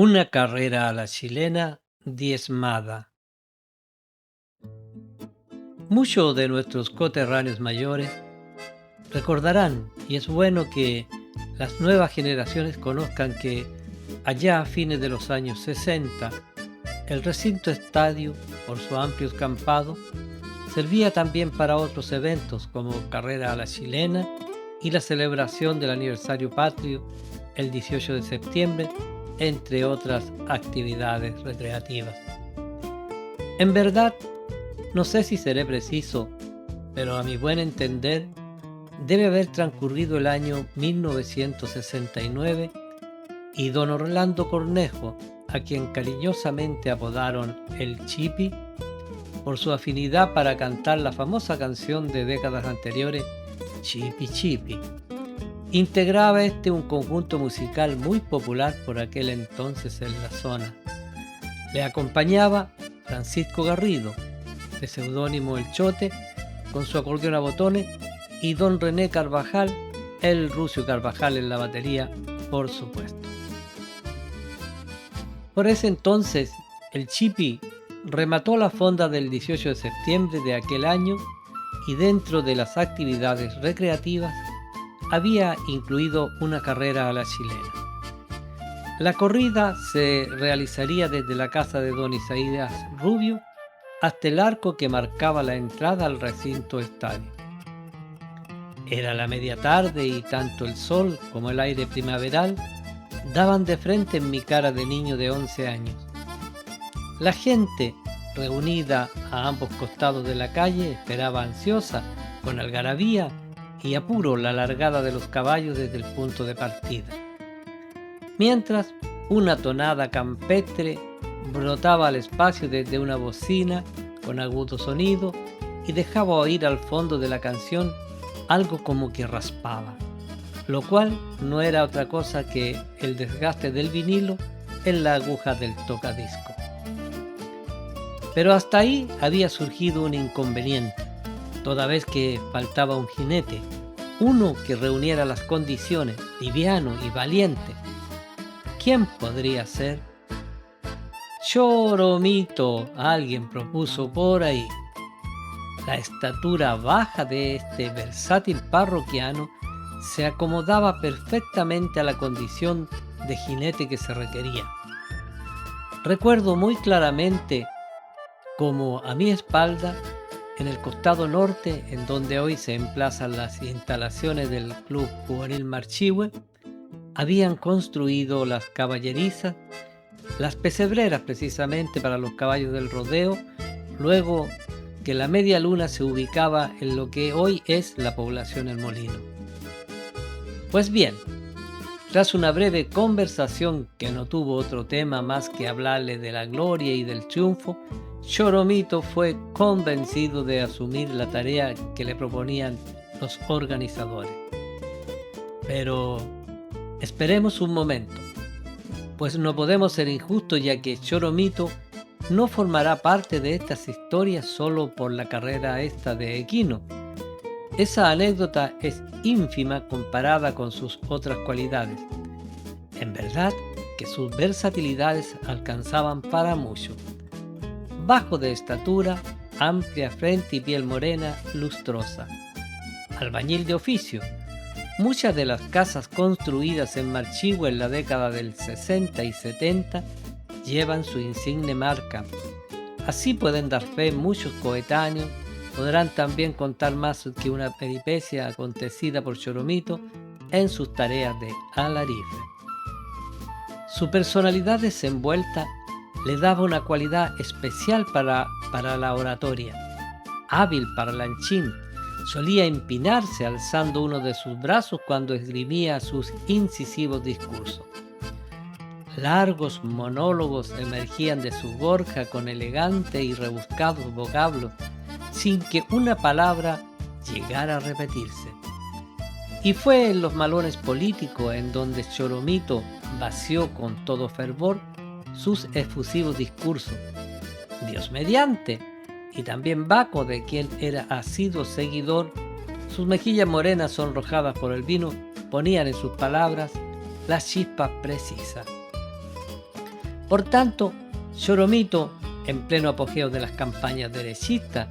Una carrera a la chilena diezmada. Muchos de nuestros coterráneos mayores recordarán, y es bueno que las nuevas generaciones conozcan que allá a fines de los años 60, el recinto estadio, por su amplio escampado, servía también para otros eventos como carrera a la chilena y la celebración del aniversario patrio el 18 de septiembre, entre otras actividades recreativas. En verdad, no sé si seré preciso, pero a mi buen entender, debe haber transcurrido el año 1969 y don Orlando Cornejo, a quien cariñosamente apodaron el Chipi, por su afinidad para cantar la famosa canción de décadas anteriores, Chipi Chipi. Integraba un conjunto musical muy popular por aquel entonces en la zona. Le acompañaba Francisco Garrido, de seudónimo El Chote, con su acordeón a botones, y don René Carvajal, el Rucio Carvajal en la batería, por supuesto. Por ese entonces, el Chipi remató la fonda del 18 de septiembre de aquel año y dentro de las actividades recreativas había incluido una carrera a la chilena. La corrida se realizaría desde la casa de don Isaías Rubio hasta el arco que marcaba la entrada al recinto estadio. Era la media tarde y tanto el sol como el aire primaveral daban de frente en mi cara de niño de 11 años. La gente, reunida a ambos costados de la calle, esperaba ansiosa, con algarabía y apuro, la largada de los caballos desde el punto de partida. Mientras, una tonada campestre brotaba al espacio desde una bocina con agudo sonido y dejaba oír al fondo de la canción algo como que raspaba, lo cual no era otra cosa que el desgaste del vinilo en la aguja del tocadisco. Pero hasta ahí había surgido un inconveniente, toda vez que faltaba un jinete, uno que reuniera las condiciones, liviano y valiente. ¿Quién podría ser? Choromito, alguien propuso por ahí. La estatura baja de este versátil parroquiano se acomodaba perfectamente a la condición de jinete que se requería. Recuerdo muy claramente como a mi espalda, en el costado norte, en donde hoy se emplazan las instalaciones del Club Juvenil Marchihue, habían construido las caballerizas, las pesebreras precisamente para los caballos del rodeo, luego que la media luna se ubicaba en lo que hoy es la población El Molino. Pues bien, tras una breve conversación que no tuvo otro tema más que hablarle de la gloria y del triunfo, Choromito fue convencido de asumir la tarea que le proponían los organizadores. Pero esperemos un momento, pues no podemos ser injustos, ya que Choromito no formará parte de estas historias solo por la carrera esta de equino. Esa anécdota es ínfima comparada con sus otras cualidades. En verdad que sus versatilidades alcanzaban para mucho. Bajo de estatura, amplia frente y piel morena, lustrosa. Albañil de oficio. Muchas de las casas construidas en Marchihue en la década del 60 y 70 llevan su insigne marca. Así pueden dar fe muchos coetáneos. Podrán también contar más que una peripecia acontecida por Choromito en sus tareas de alarife. Su personalidad desenvuelta le daba una cualidad especial para la oratoria. Hábil parlanchín, solía empinarse alzando uno de sus brazos cuando esgrimía sus incisivos discursos. Largos monólogos emergían de su gorja con elegantes y rebuscados vocablos, sin que una palabra llegara a repetirse. Y fue en los malones políticos en donde Choromito vació con todo fervor sus efusivos discursos. Dios mediante, y también Baco, de quien era asiduo seguidor, sus mejillas morenas sonrojadas por el vino ponían en sus palabras las chispas precisas. Por tanto, Xoromito, en pleno apogeo de las campañas derechistas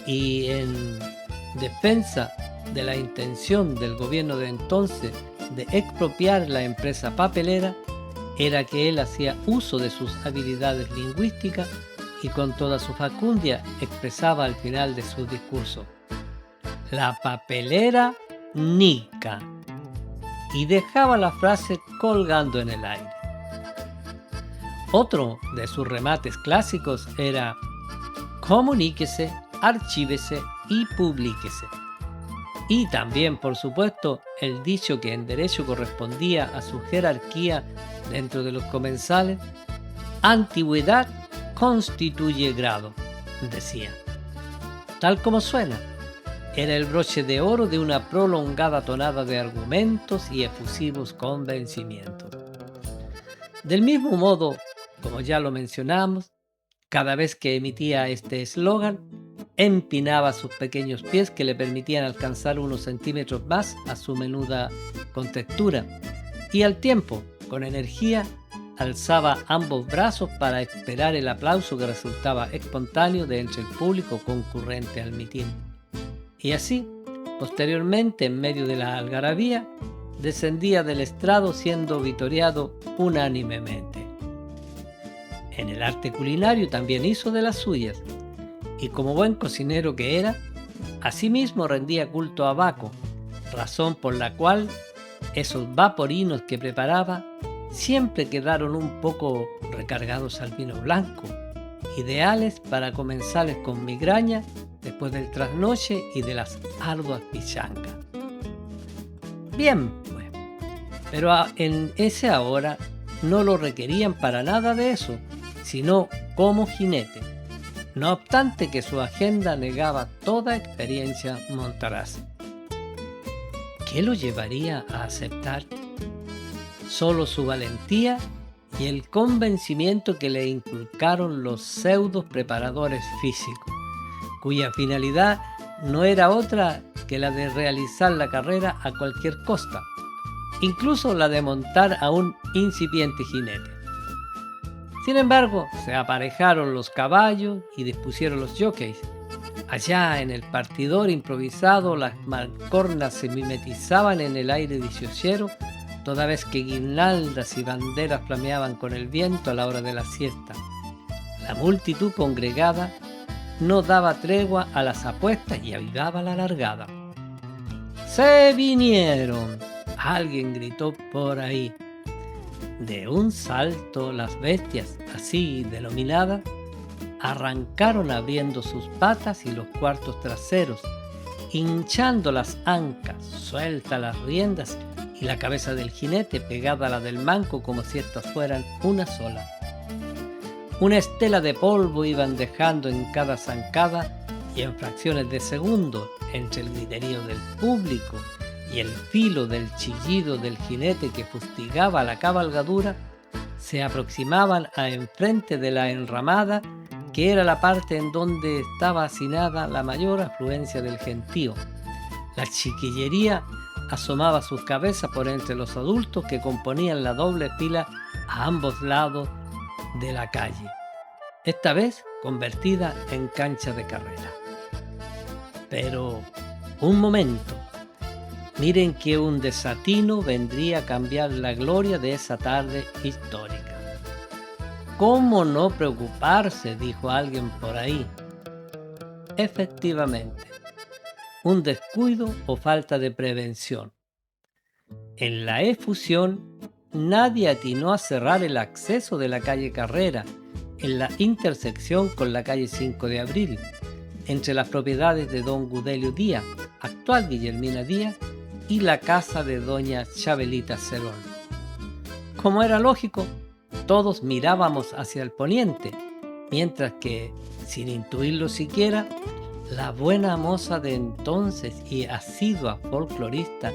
y en defensa de la intención del gobierno de entonces de expropiar la empresa papelera, era que él hacía uso de sus habilidades lingüísticas y con toda su facundia expresaba al final de su discurso: la papelera nica, y dejaba la frase colgando en el aire. Otro de sus remates clásicos era: comuníquese, archívese y publíquese. Y también, por supuesto, el dicho que en derecho correspondía a su jerarquía dentro de los comensales: antigüedad constituye grado, decía. Tal como suena, era el broche de oro de una prolongada tonada de argumentos y efusivos convencimientos. Del mismo modo, como ya lo mencionamos, cada vez que emitía este eslogan, empinaba sus pequeños pies que le permitían alcanzar unos centímetros más a su menuda contextura, y al tiempo, con energía, alzaba ambos brazos para esperar el aplauso que resultaba espontáneo de entre el público concurrente al mitin. Y así, posteriormente, en medio de la algarabía, descendía del estrado siendo vitoreado unánimemente. En el arte culinario también hizo de las suyas, y como buen cocinero que era, asimismo rendía culto a Baco, razón por la cual esos vaporinos que preparaba siempre quedaron un poco recargados al vino blanco, ideales para comensales con migraña después del trasnoche y de las arduas pichangas. Bien, pues, pero en ese ahora no lo requerían para nada de eso, sino como jinete, no obstante que su agenda negaba toda experiencia montaraz. ¿Qué lo llevaría a aceptar? Solo su valentía y el convencimiento que le inculcaron los pseudos preparadores físicos, cuya finalidad no era otra que la de realizar la carrera a cualquier costa, incluso la de montar a un incipiente jinete. Sin embargo, se aparejaron los caballos y dispusieron los jockeys. Allá en el partidor improvisado, las mancornas se mimetizaban en el aire diciociero, toda vez que guirnaldas y banderas flameaban con el viento a la hora de la siesta. La multitud congregada no daba tregua a las apuestas y avivaba la largada. ¡Se vinieron!, alguien gritó por ahí. De un salto, las bestias, así denominadas, arrancaron abriendo sus patas y los cuartos traseros, hinchando las ancas, sueltas las riendas y la cabeza del jinete pegada a la del manco como si éstas fueran una sola. Una estela de polvo iban dejando en cada zancada y en fracciones de segundo, entre el griterío del público y el filo del chillido del jinete que fustigaba la cabalgadura, se aproximaban a enfrente de la enramada, que era la parte en donde estaba hacinada la mayor afluencia del gentío. La chiquillería asomaba sus cabezas por entre los adultos que componían la doble fila a ambos lados de la calle, esta vez convertida en cancha de carrera. Pero, un momento, miren que un desatino vendría a cambiar la gloria de esa tarde histórica. ¿Cómo no preocuparse?, dijo alguien por ahí. Efectivamente, un descuido o falta de prevención. En la efusión, nadie atinó a cerrar el acceso de la calle Carrera, en la intersección con la calle 5 de Abril, entre las propiedades de don Gudelio Díaz, actual Guillermina Díaz, y la casa de doña Chabelita Cerón. Como era lógico, todos mirábamos hacia el poniente, mientras que, sin intuirlo siquiera, la buena moza de entonces y asidua folclorista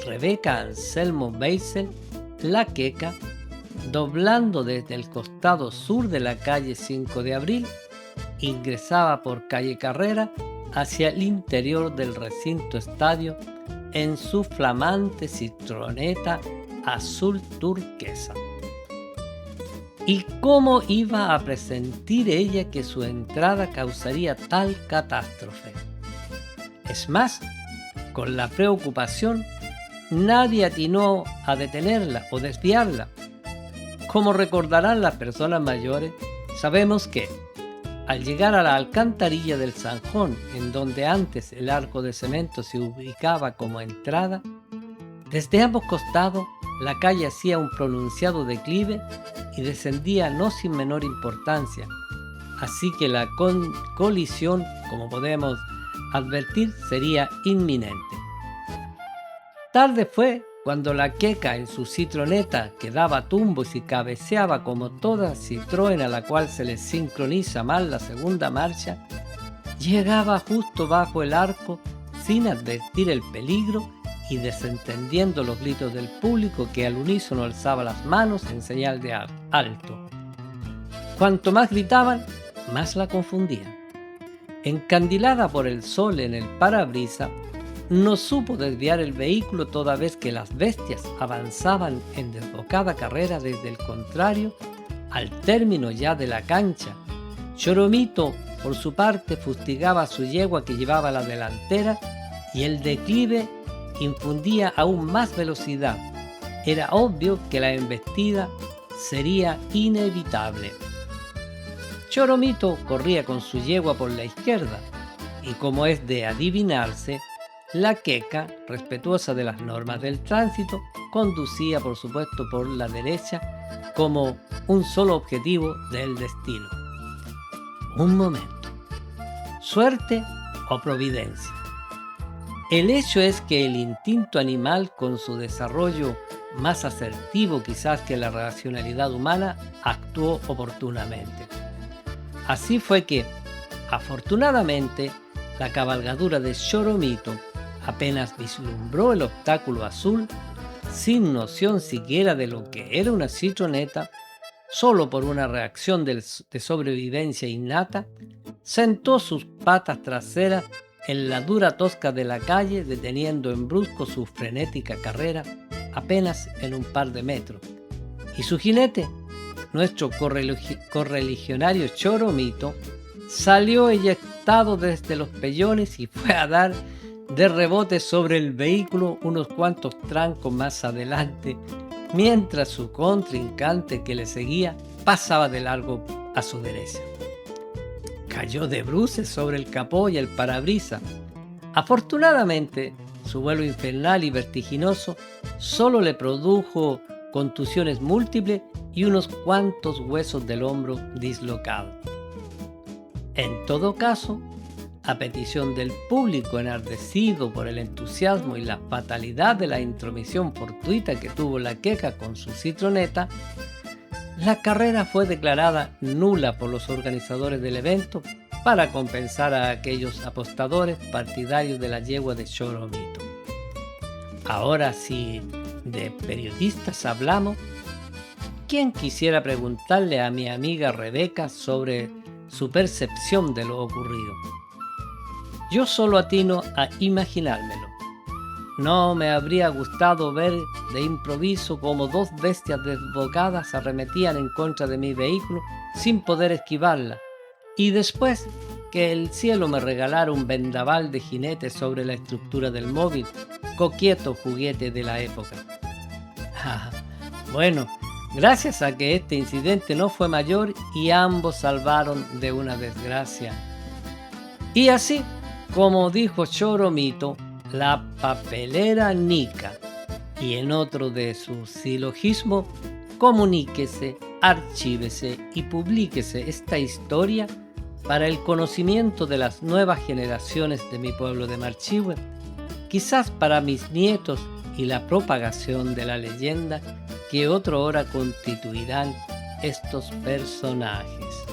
Rebeca Anselmo Beisel, la queca, doblando desde el costado sur de la calle 5 de Abril, ingresaba por calle Carrera hacia el interior del recinto estadio en su flamante citroneta azul turquesa. ¿Y cómo iba a presentir ella que su entrada causaría tal catástrofe? Es más, con la preocupación, nadie atinó a detenerla o desviarla. Como recordarán las personas mayores, sabemos que, al llegar a la alcantarilla del Zanjón, en donde antes el arco de cemento se ubicaba como entrada, desde ambos costados la calle hacía un pronunciado declive y descendía no sin menor importancia, así que la colisión, como podemos advertir, sería inminente. Tarde fue cuando la queca en su citroneta, que daba tumbos y cabeceaba como toda Citroën a la cual se le sincroniza mal la segunda marcha, llegaba justo bajo el arco sin advertir el peligro y desentendiendo los gritos del público, que al unísono alzaba las manos en señal de alto. Cuanto más gritaban, más la confundían. Encandilada por el sol en el parabrisas, no supo desviar el vehículo toda vez que las bestias avanzaban en desbocada carrera desde el contrario al término ya de la cancha. Choromito, por su parte, fustigaba a su yegua que llevaba la delantera y el declive infundía aún más velocidad. Era obvio que la embestida sería inevitable. Choromito corría con su yegua por la izquierda y, como es de adivinarse, la queca, respetuosa de las normas del tránsito, conducía por supuesto por la derecha como un solo objetivo del destino. Un momento. ¿Suerte o providencia? El hecho es que el instinto animal, con su desarrollo más asertivo quizás que la racionalidad humana, actuó oportunamente. Así fue que, afortunadamente, la cabalgadura de Choromito apenas vislumbró el obstáculo azul, sin noción siquiera de lo que era una citroneta, solo por una reacción de sobrevivencia innata, sentó sus patas traseras en la dura tosca de la calle, deteniendo en brusco su frenética carrera apenas en un par de metros. Y su jinete, nuestro correligionario Choromito, salió eyectado desde los pellones y fue a dar de rebote sobre el vehículo unos cuantos trancos más adelante, mientras su contrincante que le seguía pasaba de largo a su derecha. Cayó de bruces sobre el capó y el parabrisas. Afortunadamente, su vuelo infernal y vertiginoso solo le produjo contusiones múltiples y unos cuantos huesos del hombro dislocados. En todo caso, a petición del público enardecido por el entusiasmo y la fatalidad de la intromisión fortuita que tuvo la queca con su citroneta, la carrera fue declarada nula por los organizadores del evento para compensar a aquellos apostadores partidarios de la yegua de Choromito. Ahora, si de periodistas hablamos, ¿quién quisiera preguntarle a mi amiga Rebeca sobre su percepción de lo ocurrido? Yo solo atino a imaginármelo. No me habría gustado ver de improviso cómo dos bestias desbocadas arremetían en contra de mi vehículo sin poder esquivarla, y después que el cielo me regalara un vendaval de jinetes sobre la estructura del móvil, coqueto juguete de la época. Bueno, gracias a que este incidente no fue mayor y ambos salvaron de una desgracia. Y así, como dijo Choromito, la papelera nica, y en otro de sus silogismos, comuníquese, archívese y publíquese esta historia para el conocimiento de las nuevas generaciones de mi pueblo de Marchihue, quizás para mis nietos y la propagación de la leyenda que otra hora constituirán estos personajes.